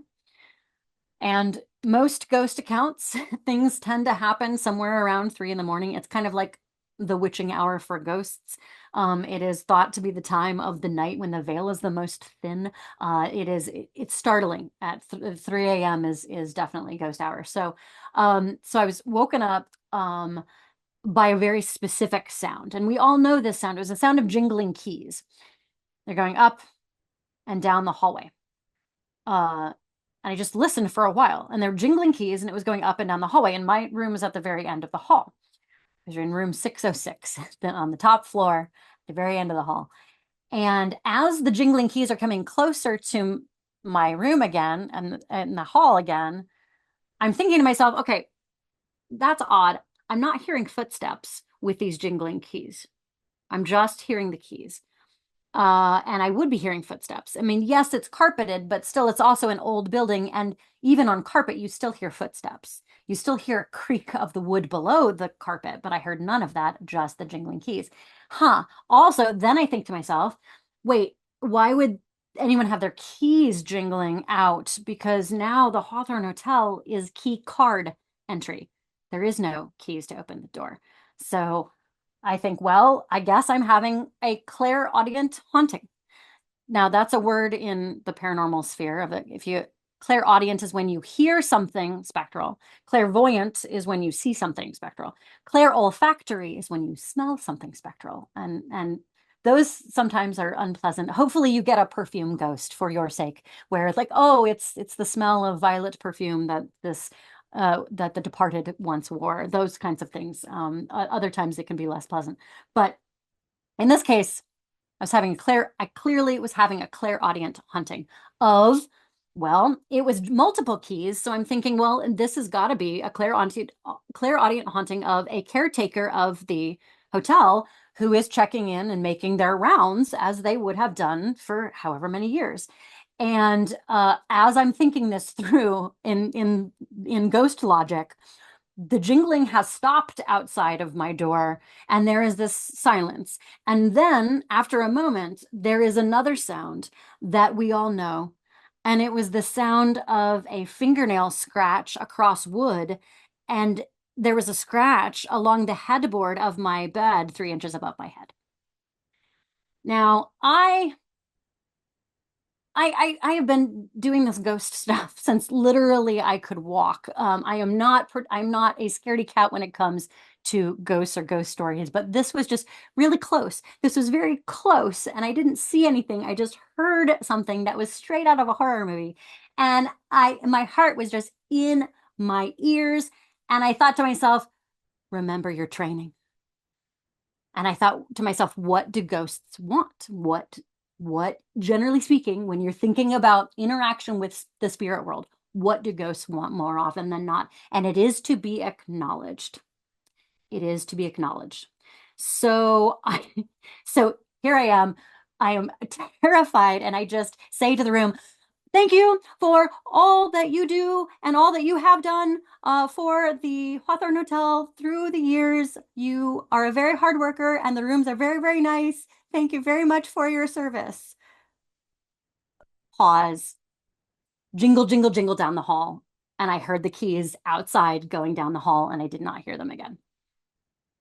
And most ghost accounts, things tend to happen somewhere around 3 in the morning. It's kind of like the witching hour for ghosts. It is thought to be the time of the night when the veil is the most thin. It's startling at 3 a.m. is definitely ghost hour. So I was woken up by a very specific sound. And we all know this sound. It was a sound of jingling keys. They're going up and down the hallway. And I just listened for a while, and they're jingling keys, and it was going up and down the hallway. And my room was at the very end of the hall. I was in room 606, then on the top floor, at the very end of the hall. And as the jingling keys are coming closer to my room again and the hall again, I'm thinking to myself, okay, that's odd. I'm not hearing footsteps with these jingling keys. I'm just hearing the keys. And I would be hearing footsteps. I mean, yes, it's carpeted, but still, it's also an old building. And even on carpet, you still hear footsteps. You still hear a creak of the wood below the carpet, but I heard none of that, just the jingling keys. Huh. Also, then I think to myself, wait, why would anyone have their keys jingling out? Because now the Hawthorne Hotel is key card entry. There is no keys to open the door. So I think, well, I guess I'm having a clairaudient haunting. Now, that's a word in the paranormal sphere of it. If you clairaudient is when you hear something spectral. Clairvoyant is when you see something spectral. Clairolfactory is when you smell something spectral. And those sometimes are unpleasant. Hopefully you get a perfume ghost for your sake, where it's like, oh, it's the smell of violet perfume that this that the departed once wore, those kinds of things. Other times it can be less pleasant. But in this case, I clearly was having a clairaudient hunting of, well, it was multiple keys. So I'm thinking, well, this has got to be a clairaudient haunting of a caretaker of the hotel who is checking in and making their rounds as they would have done for however many years. And as I'm thinking this through in ghost logic, the jingling has stopped outside of my door, and there is this silence. And then, after a moment, there is another sound that we all know. And it was the sound of a fingernail scratch across wood. And there was a scratch along the headboard of my bed, 3 inches above my head. Now, I have been doing this ghost stuff since literally I could walk. I'm not a scaredy cat when it comes to ghosts or ghost stories, but this was just really close. This was very close, and I didn't see anything. I just heard something that was straight out of a horror movie, and my heart was just in my ears, and I thought to myself, remember your training. And I thought to myself, what do ghosts want? What generally speaking, when you're thinking about interaction with the spirit world, what do ghosts want more often than not? And it is to be acknowledged. It is to be acknowledged. So I so here I am. I am terrified, and I just say to the room, thank you for all that you do and all that you have done for the Hawthorne Hotel through the years. You are a very hard worker, and the rooms are very, very nice. Thank you very much for your service. Pause. Jingle, jingle, jingle down the hall. And I heard the keys outside going down the hall, and I did not hear them again.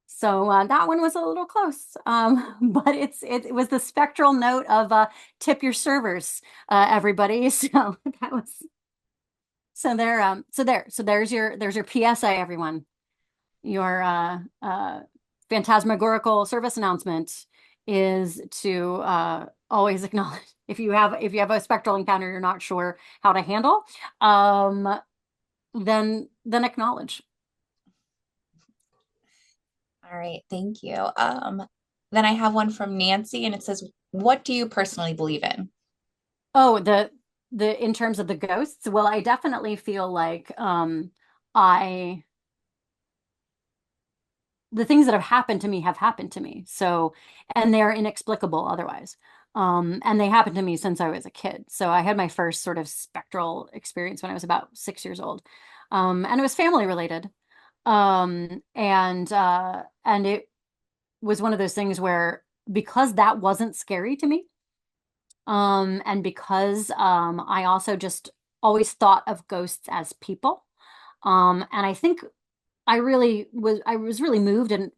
So that one was a little close, but it was the spectral note of tip your servers, everybody. So that was so there's your PSA, everyone. Your phantasmagorical service announcement is to always acknowledge if you have a spectral encounter you're not sure how to handle, then acknowledge. All right, thank you. Then I have one from Nancy, and it says, "What do you personally believe in?" Oh, the in terms of the ghosts, well, I definitely feel like I the things that have happened to me. So, and they're inexplicable otherwise. And they happened to me since I was a kid. So I had my first sort of spectral experience when I was about 6 years old. And it was family related. And it was one of those things where because that wasn't scary to me, and because I also just always thought of ghosts as people. And I think I was really moved, and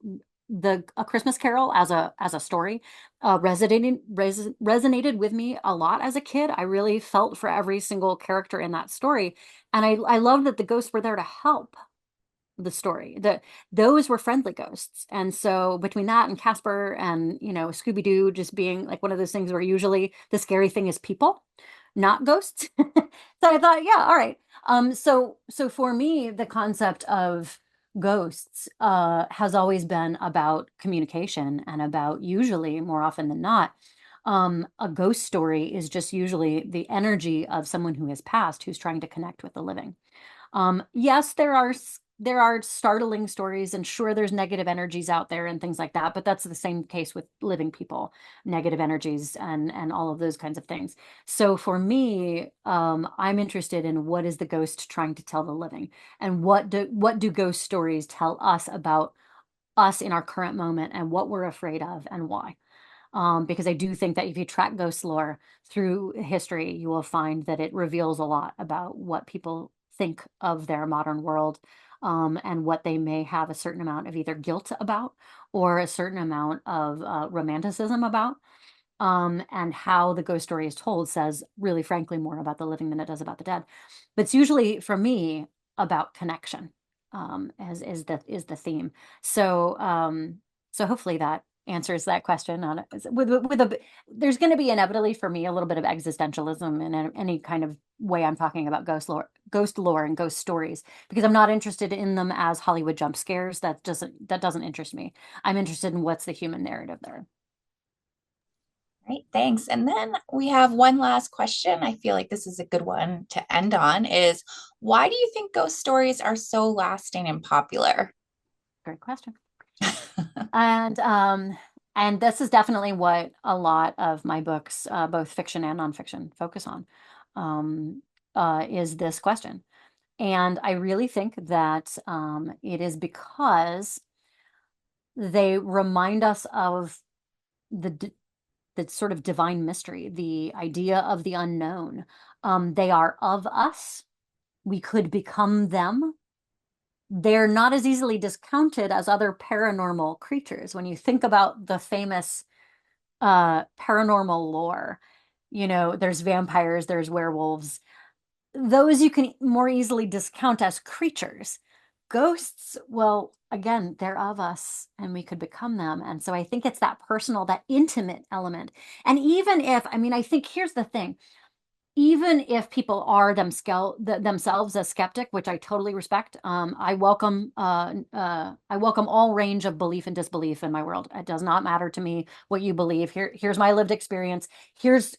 the A Christmas Carol as a story resonated with me a lot as a kid. I really felt for every single character in that story, and I love that the ghosts were there to help the story. That those were friendly ghosts. And so between that and Casper and, Scooby-Doo just being like one of those things where usually the scary thing is people, not ghosts. So I thought, yeah, all right. So for me, the concept of ghosts has always been about communication and about usually more often than not. A ghost story is just usually the energy of someone who has passed who's trying to connect with the living. Yes, there are startling stories, and sure, there's negative energies out there and things like that, but that's the same case with living people, negative energies and all of those kinds of things. So for me, I'm interested in what is the ghost trying to tell the living, and what do ghost stories tell us about us in our current moment and what we're afraid of and why. Because I do think that if you track ghost lore through history, you will find that it reveals a lot about what people think of their modern world, and what they may have a certain amount of either guilt about or a certain amount of romanticism about. And how the ghost story is told says, really, frankly, more about the living than it does about the dead. But it's usually, for me, about connection, as is the theme. So hopefully that answers that question on with a there's going to be inevitably for me a little bit of existentialism in any kind of way I'm talking about ghost lore ghost lore and ghost stories because I'm not interested in them as Hollywood jump scares. That doesn't interest me. I'm interested in what's the human narrative there. Right, thanks. And then we have one last question. I feel like this is a good one to end on is why do you think ghost stories are so lasting and popular? Great question. And this is definitely what a lot of my books, both fiction and nonfiction, focus on, um, is this question. And I really think that it is because they remind us of the the sort of divine mystery, the idea of the unknown. They are of us. We could become them. They're not as easily discounted as other paranormal creatures. When you think about the famous paranormal lore, there's vampires, there's werewolves. Those you can more easily discount as creatures. Ghosts, well, again, they're of us and we could become them. And so I think it's that personal, that intimate element. And even if, I mean, I think here's the thing, even if people are themselves a skeptic, which I totally respect, I welcome all range of belief and disbelief in my world. It does not matter to me what you believe. Here's my lived experience. Here's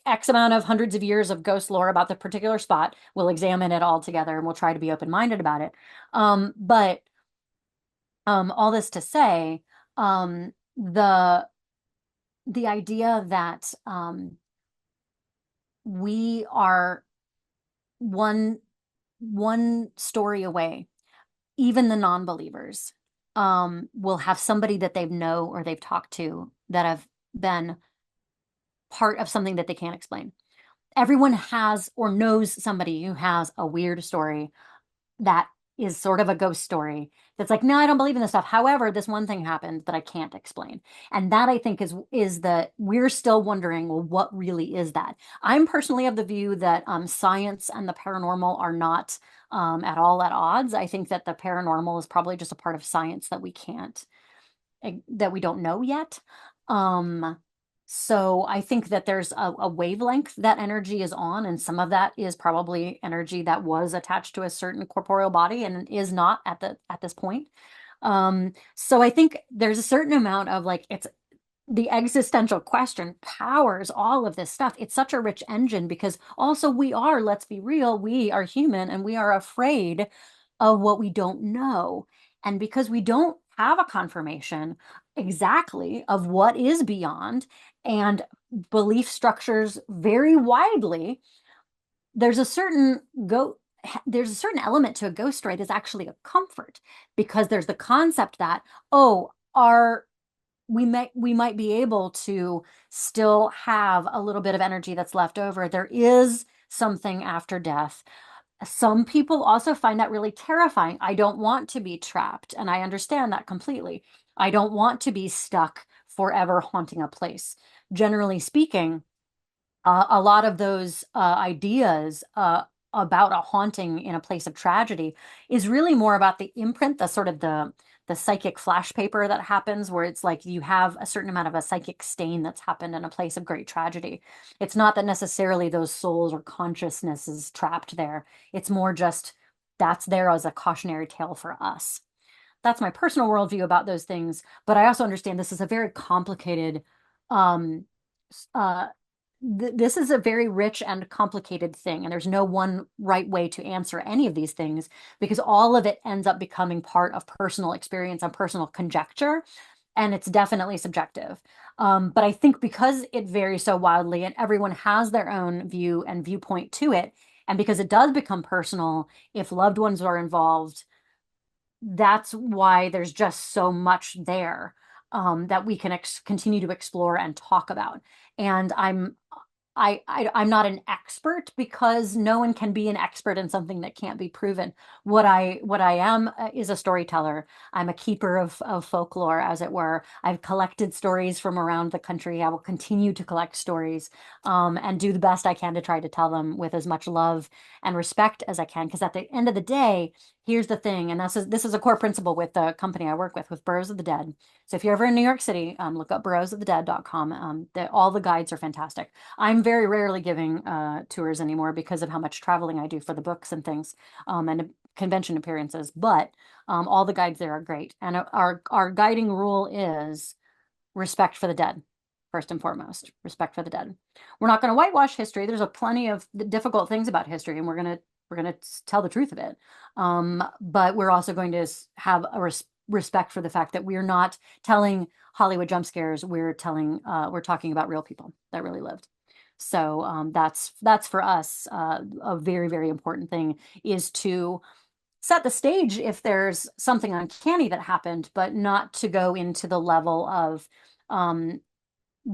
X amount of hundreds of years of ghost lore about the particular spot. We'll examine it all together and we'll try to be open-minded about it. But all this to say, the idea that we are one one story away. Even the non-believers will have somebody that they know or they've talked to that have been part of something that they can't explain. Everyone has or knows somebody who has a weird story that is sort of a ghost story that's like, no, I don't believe in this stuff. However, this one thing happened that I can't explain. And that I think is the we're still wondering, well, what really is that? I'm personally of the view that science and the paranormal are not at all at odds. I think that the paranormal is probably just a part of science that we can't that we don't know yet. Um, so I think that there's a wavelength that energy is on, and some of that is probably energy that was attached to a certain corporeal body and is not at this point. So I think there's a certain amount of like it's the existential question powers all of this stuff. It's such a rich engine because also let's be real, we are human and we are afraid of what we don't know. And because we don't have a confirmation exactly of what is beyond and belief structures vary widely, there's a certain go there's a certain element to a ghost story that's actually a comfort because there's the concept that, oh, our we might be able to still have a little bit of energy that's left over. There is something after death. Some people also find that really terrifying. I don't want to be trapped, and I understand that completely. I don't want to be stuck forever haunting a place. Generally speaking, a lot of those ideas about a haunting in a place of tragedy is really more about the imprint, the sort of the psychic flash paper that happens, where it's like you have a certain amount of a psychic stain that's happened in a place of great tragedy. It's not that necessarily those souls or consciousness is trapped there. It's more just that's there as a cautionary tale for us. That's my personal worldview about those things. But I also understand this is a very complicated um, uh, this is a very rich and complicated thing, and there's no one right way to answer any of these things because all of it ends up becoming part of personal experience and personal conjecture, and it's definitely subjective. But I think because it varies so wildly and everyone has their own view and viewpoint to it, and because it does become personal, if loved ones are involved, that's why there's just so much there that we can continue to explore and talk about. And I'm not an expert because no one can be an expert in something that can't be proven. What I am is a storyteller. I'm a keeper of folklore, as it were. I've collected stories from around the country. I will continue to collect stories and do the best I can to try to tell them with as much love and respect as I can. Because at the end of the day, here's the thing, and this is a core principle with the company I work with Burrows of the Dead. So if you're ever in New York City, look up burrowsofthedead.com. All the guides are fantastic. I'm very rarely giving tours anymore because of how much traveling I do for the books and things, and convention appearances. But all the guides there are great, and our guiding rule is respect for the dead. First and foremost, respect for the dead. We're not going to whitewash history. There's a plenty of difficult things about history, and we're gonna tell the truth of it. But we're also going to have a respect for the fact that we're not telling Hollywood jump scares. We're talking about real people that really lived. So that's for us a very, very important thing, is to set the stage if there's something uncanny that happened, but not to go into the level of um,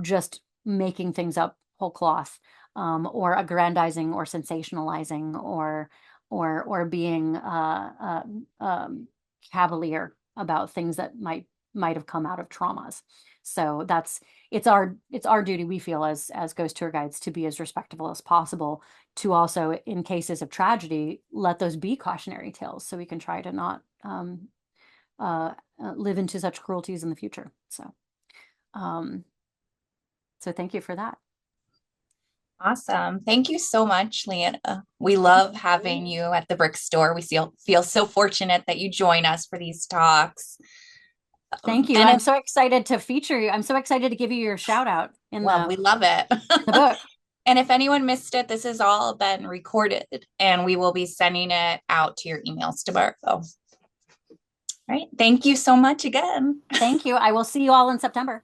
just making things up whole cloth, or aggrandizing or sensationalizing, or being cavalier about things that might have come out of traumas. So it's our duty, we feel, as ghost tour guides, to be as respectful as possible, to also, in cases of tragedy, let those be cautionary tales, so we can try to not live into such cruelties in the future. Um, so thank you for that. Awesome. Thank you so much, Leanna. We love having you at the brick store. We feel so fortunate that you join us for these talks. Thank you. And I'm if, so excited to feature you. I'm so excited to give you your shout out in well, we love it. the book. And if anyone missed it, this has all been recorded and we will be sending it out to your emails tomorrow. All right. Thank you so much again. Thank you. I will see you all in September.